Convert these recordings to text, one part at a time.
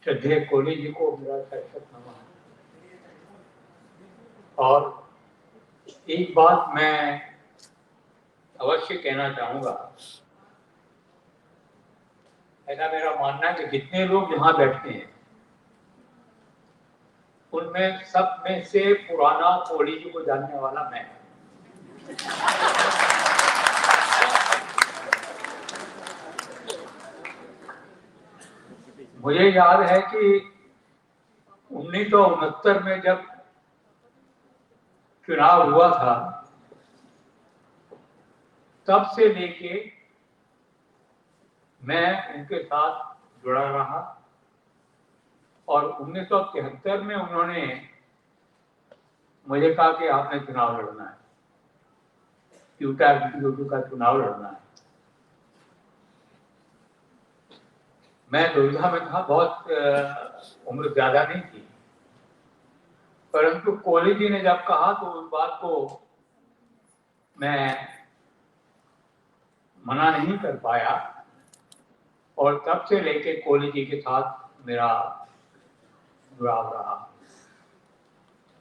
श्रद्धेय कोहली जी को मेरा शतशत नमन। और एक बात मैं अवश्य कहना चाहूंगा, ऐसा मेरा मानना है कि जितने लोग यहाँ बैठते हैं उनमें सब में से पुराना कोहली जी को जानने वाला मैं। मुझे याद है कि 1969 में जब चुनाव हुआ था तब से लेके मैं उनके साथ जुड़ा रहा और 1973 में उन्होंने मुझे कहा कि आपने चुनाव लड़ना है, यूटा का चुनाव लड़ना है। मैं दुविधा में था, बहुत उम्र ज्यादा नहीं थी, परंतु कोहली जी ने जब कहा तो उस बात को मैं मना नहीं कर पाया और तब से लेके कोहली जी के साथ मेरा जुड़ाव रहा।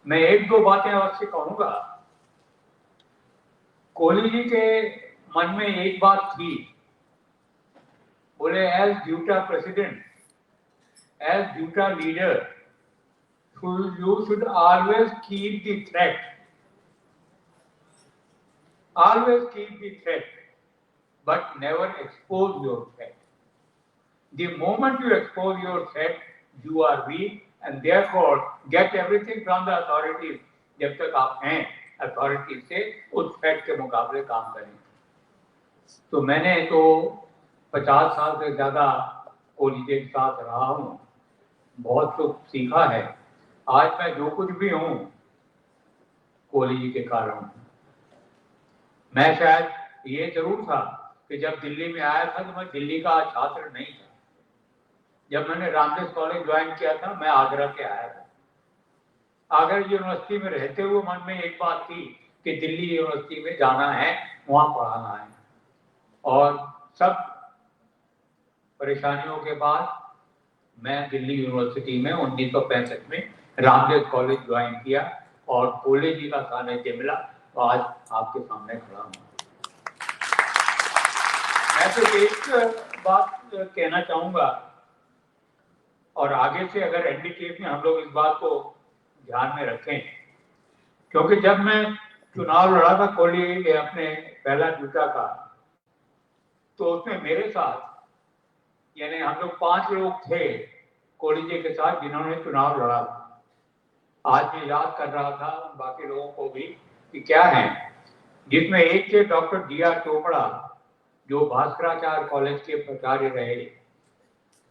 मैं एक दो बातें अवश्य कहूंगा। कोहली जी के मन में एक बात थी, बोले as DUTA president, as DUTA leader, you should always keep the threat, always keep the threat, but never expose your threat. The moment you expose your threat, you are weak and therefore get everything from the authorities. जब तक आप हैं authority से उस threat के मुकाबले काम करें। तो मैंने तो 50 साल से ज्यादा कोहली जी के साथ रहा हूँ, बहुत कुछ सीखा है। आज मैं जो कुछ भी हूँ कोहली जी के कारण। मैं शायद ये जरूर था कि जब दिल्ली में आया था तो मैं दिल्ली का छात्र नहीं था। जब मैंने रामदेव कॉलेज ज्वाइन किया था मैं आगरा के आया था। आगरा यूनिवर्सिटी में रहते हुए मन में एक बात थी कि दिल्ली यूनिवर्सिटी में जाना है, वहां पढ़ाना है। और सब परेशानियों के बाद मैं दिल्ली यूनिवर्सिटी में 1965 में रामदेव कॉलेज ज्वाइन किया और कोहली जी का सानिध्य मिला तो आज आपके सामने खड़ा हूं। मैं तो एक बात कहना चाहूंगा और आगे से अगर एनडीटीएफ में हम लोग इस बात को ध्यान में रखें, क्योंकि जब मैं चुनाव लड़ा था कोहली अपने पहला ड्यूटा का, तो उसमें मेरे साथ यानी हम लोग 5 लोग थे कोहली जी के साथ जिन्होंने चुनाव लड़ा था। आज मैं याद कर रहा था उन बाकी लोगों को भी कि क्या है, जिसमें एक थे डॉक्टर D.R. चोपड़ा जो भास्कराचार्य कॉलेज के प्राचार्य रहे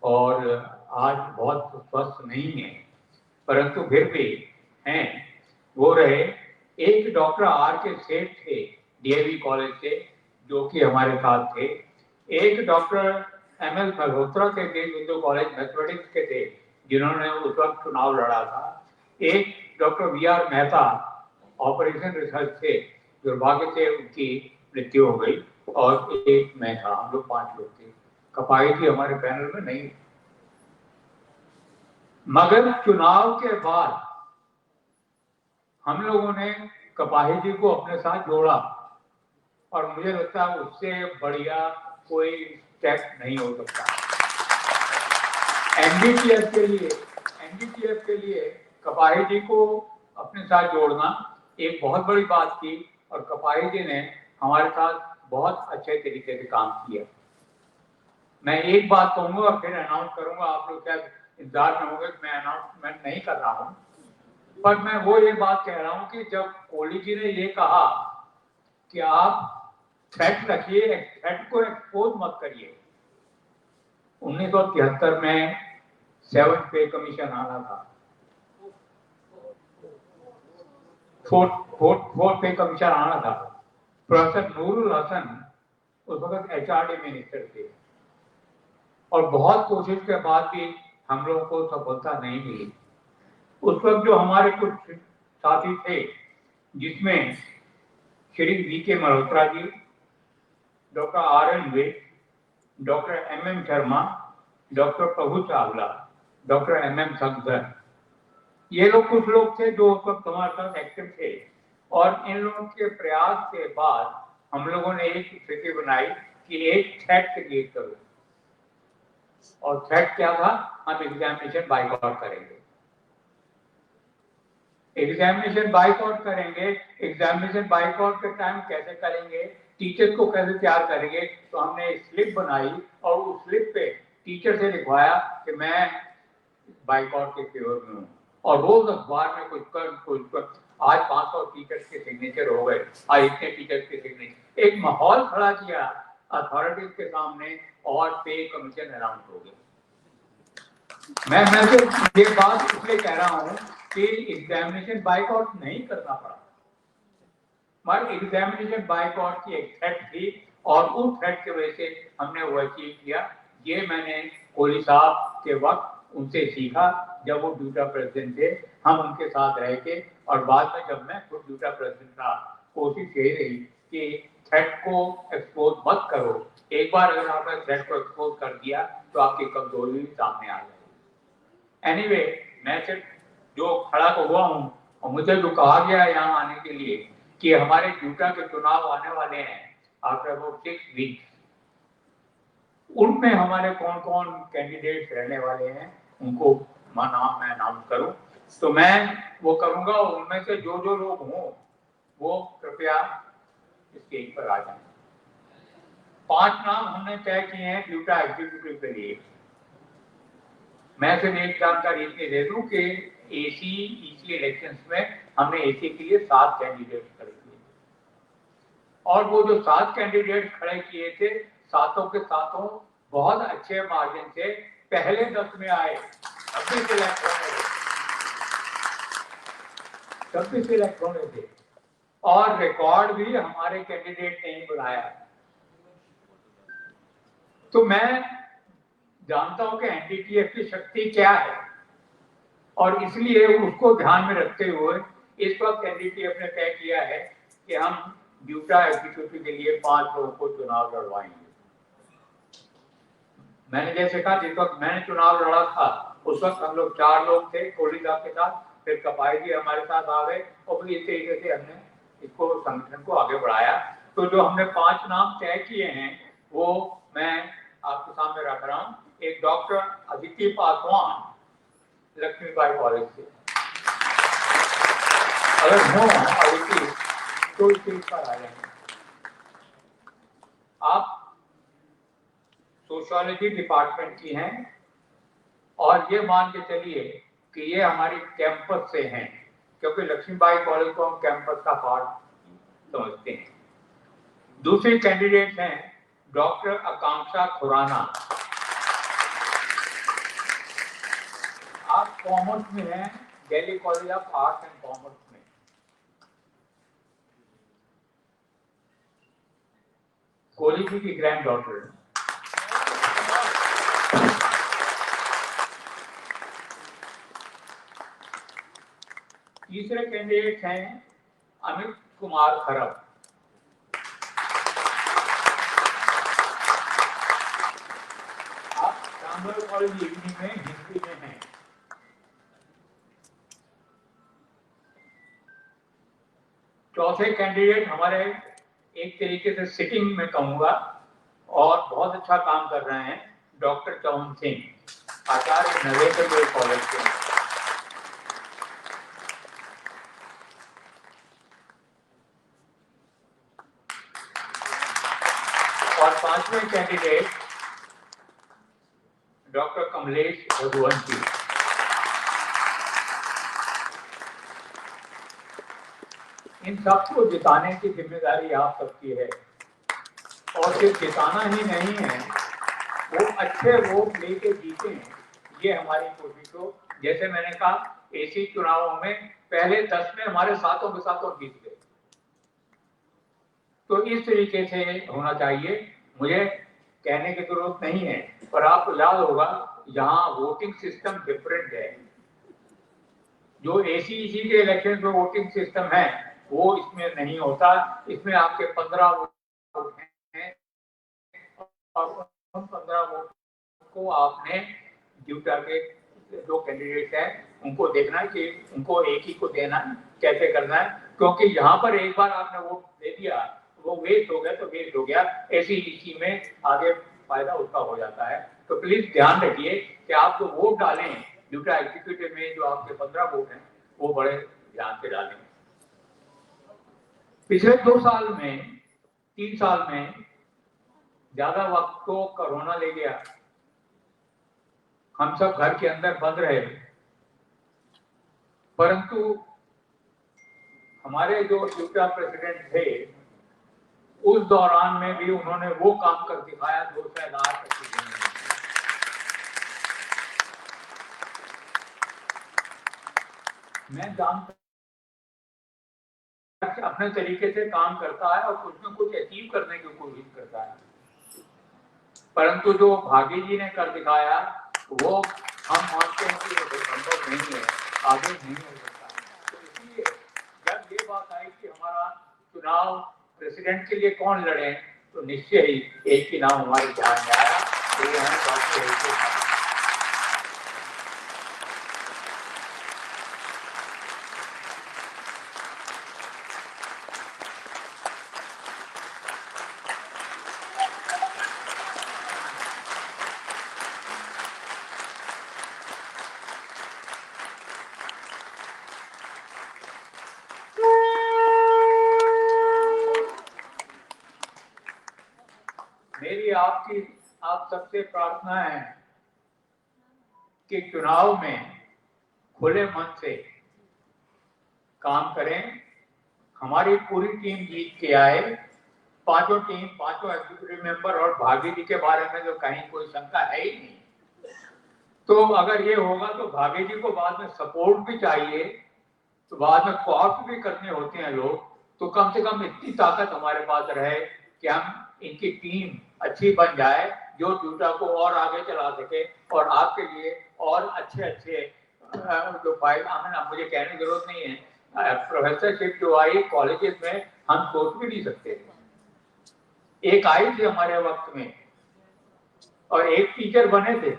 और आज बहुत स्वस्थ नहीं है परंतु फिर भी हैं, वो रहे। एक डॉक्टर R.K. सेठ थे DAV कॉलेज से जो कि हमारे साथ थे। एक डॉक्टर M.L. मल्होत्रा के देश हिंदू कॉलेज मैथमेटिक्स के थे जिन्होंने उस वक्त चुनाव लड़ा था। एक doctor V.R. Mehta operation research से दुर्भाग्य से उनकी मृत्यु हो गई और एक मैं था। हम लोग 5 लोग थे। कपाई थी हमारे पैनल में नहीं। मगर चुनाव के बाद हम लोगों ने कपाही जी को अपने साथ जोड़ा और मुझे लगता है उससे बढ़िया कोई स्टेप नहीं हो सकता। एनडीटीएफ के लिए कपाही जी को अपने साथ जोड़ना एक बहुत बड़ी बात थी और कपाही जी ने हमारे साथ बहुत अच्छे तरीके से काम किया। मैं एक बात कहूंगा और फिर अनाउंस करूंगा, आप लोग शायद इंतजार में होंगे, मैं अनाउंसमेंट नहीं कर रहा हूं, पर मैं वो ये बात कह रहा हूं कि जब कोहली जी ने ये कहा कि आप थ्रेट रखिए, थ्रेट को एक्सपोज मत करिए। 1973 में 7th पे कमीशन आना था, 4th पे कमीशन आना था। प्रोफेसर नूरुल हसन उस वक्त HRD मिनिस्टर थे और बहुत कोशिश के बाद भी हम लोगों को सफलता नहीं मिली। उस वक्त जो हमारे कुछ साथी थे जिसमें Shri V.K. Malhotra ji, doctor R.N. Vij, doctor M.M. Sharma, doctor Prabhu Chawla, doctor MM Shankar, ये लोग कुछ लोग थे जो उस वक्त हमारे साथ एक्टिव थे। और इन लोगों के प्रयास के बाद हम लोगों ने एक स्थिति बनाई कि एक थ्रेट क्रिएट करो, और थ्रेट क्या था, हम एग्जामिनेशन बाइकआउट करेंगे। एग्जामिनेशन बाइकआउट करेंगे। एग्जामिनेशन बाइकआउट के टाइम कैसे करेंगे, टीचर को कैसे तैयार करेंगे, तो हमने स्लिप बनाई और उस स्लिप पे टीचर से लिखवाया कि मैं बाइकआउट के फेवर में हूँ, और रोज अखबार में कुछ आज 500 टीचर्स के सिग्नेचर हो गए, आज इतने टीचर्स के सिग्नेचर, एक माहौल खड़ा किया अथॉरिटीज के सामने, और पे कमीशन अनाउंस हो गया। मैं तो ये बात इसलिए कह रहा हूँ कि एग्जामिनेशन बाइकआउट नहीं करना पड़ा, मगर एग्जामिनेशन बाइकआउट की एक थ्रेट थी, और उस थ्रेट की वजह से हमने वो अचीव किया। ये मैंने कोहली साहब के वक्त उनसे सीखा, जब वो ड्यूटा प्रेसिडेंट थे, हम उनके साथ रहे थे, और बाद में जब मैं खुद ड्यूटा प्रेसिडेंट था, कोशिश यही रही कि थ्रेट को एक्सपोज मत करो। एक बार अगर आपने थ्रेट को एक्सपोज कर दिया तो आपकी कमजोरी सामने आ जाएगी। एनीवे, मैं सिर्फ जो खड़ा हुआ हूँ, और मुझे जो कहा गया है यहाँ आने के लिए कि हमारे ड्यूटा के चुनाव आने वाले हैं आफ्टर अबाउट 6 वीक्स, उनमें हमारे कौन कौन कैंडिडेट्स रहने वाले हैं उनको नाम मैं अनाउंस करूं, तो मैं वो करूंगा। उनमें से जो जो लोग हों वो कृपया स्टेज पर आ जाएं। 5 नाम हमने तय किए हैं ड्यूटा एग्जीक्यूटिव के लिए। मैं सिर्फ एक जानकारी इसलिए दे दूं कि EC इलेक्शंस में हमने AC के लिए 7 कैंडिडेट खड़े किए, और वो जो 7 कैंडिडेट खड़े किए थे, सातों के सातों बहुत अच्छे मार्जिन से पहले 10 में आए, तब भी सिलेक्ट होने थे, और रिकॉर्ड भी हमारे कैंडिडेट ने ही बनाया। तो मैं जानता हूं कि NDTF की शक्ति क्या है, और इसलिए उसको ध्यान में रखते हुए इस वक्त NDTF ने तय किया है कि हम ड्यूटा एग्जीक्यूटिव के लिए 5 लोगों को चुनाव लड़वाएंगे। मैंने जैसे कहा, जिस वक्त मैंने चुनाव लड़ा था उस वक्त हम लोग 4 लोग थे कोहली साहब के साथ, फिर कपाई जी हमारे साथ आ गए, और फिर इस तरीके से हमने इसको संगठन को आगे बढ़ाया। तो जो हमने 5 नाम तय किए हैं वो मैं आपके सामने रख रहा हूँ। एक डॉक्टर अदिति पासवान, लक्ष्मीबाई कॉलेज से, अगर हो अदिति तो इस चीज पर आ जाएंगे। आप सोशियोलॉजी डिपार्टमेंट की हैं, और ये मान के चलिए कि ये हमारी कैंपस से हैं, क्योंकि लक्ष्मीबाई कॉलेज को हम कैंपस का पार्ट समझते हैं। दूसरे कैंडिडेट हैं डॉक्टर आकांक्षा खुराना, आप कॉमर्स में हैं, Delhi college of arts and commerce में। कोहली जी की ग्रैंड डॉटर। तीसरे कैंडिडेट हैं अमित कुमार खरब, आप शामल कॉलेज इवनिंग में हिस्ट्री में हैं। चौथे कैंडिडेट हमारे एक तरीके से सिटिंग में कहूंगा और बहुत अच्छा काम कर रहे हैं, डॉक्टर चौन सिंह, आचार्य नरेंद्र कॉलेज के। और 5वें कैंडिडेट डॉक्टर कमलेश रघुवंशी। इन सबको जिताने की जिम्मेदारी आप सबकी है, और सिर्फ जिताना ही नहीं है, वो अच्छे वोट लेके जीते हैं, ये हमारी कोशिश हो। जैसे मैंने कहा, AC चुनावों में पहले 10 में हमारे सातों के सातों जीत गए, तो इस तरीके से होना चाहिए। मुझे कहने की जरूरत नहीं है, पर आपको याद होगा यहाँ वोटिंग सिस्टम डिफरेंट है। जो ACEC के इलेक्शन में वोटिंग सिस्टम है वो इसमें नहीं होता। इसमें आपके 15 वोट हैं, और उन 15 वोट को आपने ड्यूटा के जो कैंडिडेट है उनको देखना है कि उनको एक ही को देना है, कैसे करना है, क्योंकि यहाँ पर एक बार आपने वोट दे दिया, वो वेस्ट हो गया तो वेस्ट हो गया, ऐसी इसी में आगे फायदा उसका हो जाता है। तो प्लीज ध्यान रखिए कि आप जो वोट डालें ड्यूटा एग्जीक्यूटिव में, जो आपके 15 वोट हैं वो बड़े ध्यान से डालें। पिछले 2 साल में 3 साल में ज्यादा वक्त तो कोरोना ले गया, हम सब घर के अंदर बंद रहे, परंतु हमारे जो ड्यूटा प्रेसिडेंट थे उस दौरान में भी उन्होंने वो काम कर दिखाया जो शायद आज तक नहीं। मैं जानता अपने तरीके से काम करता है और कुछ न कुछ अचीव करने की कोशिश करता है, परंतु जो भागी जी ने कर दिखाया वो हम मानते हैं कि वो संभव नहीं है, आगे नहीं हो सकता। तो इसलिए जब ये बात आई कि हमारा चुनाव प्रेसिडेंट के लिए कौन लड़े, तो निश्चय ही एक ही नाम हमारे ध्यान में आया, तो वो है डॉक्टर। मेरी आप सबसे प्रार्थना है कि चुनाव में खुले मन से काम करें, हमारी पूरी टीम जीत के आए, पांचों एग्जीक्यूटिव मेंबर और भागी जी के बारे में तो कहीं कोई शंका है ही नहीं। तो अगर ये होगा तो भागी जी को बाद में सपोर्ट भी चाहिए, तो बाद में कोऑप्ट भी करने होते हैं लोग, तो कम से कम इतनी ताकत हमारे पास रहे कि हम इनकी टीम अच्छी बन जाए जो ड्यूटा को और आगे चला सके और आपके लिए और अच्छे जो फाइल मुझे कहने की जरूरत नहीं है, प्रोफेसरशिप जो आई कॉलेजेस में हम सोच भी नहीं सकते। एक आई थी हमारे वक्त में और एक टीचर बने थे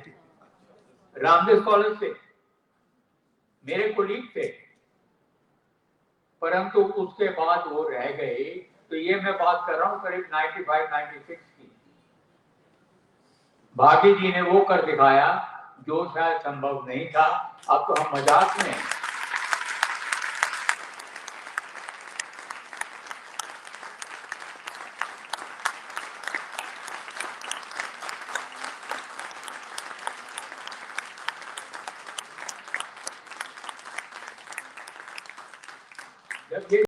रामदेव कॉलेज से, मेरे कोलीग थे, परंतु उसके बाद वो रह गए। तो ये मैं बात कर रहा हूं करीब 95-96 की। भागी जी ने वो कर दिखाया जो शायद संभव नहीं था। अब तो हम मजाक में हैं। जब ये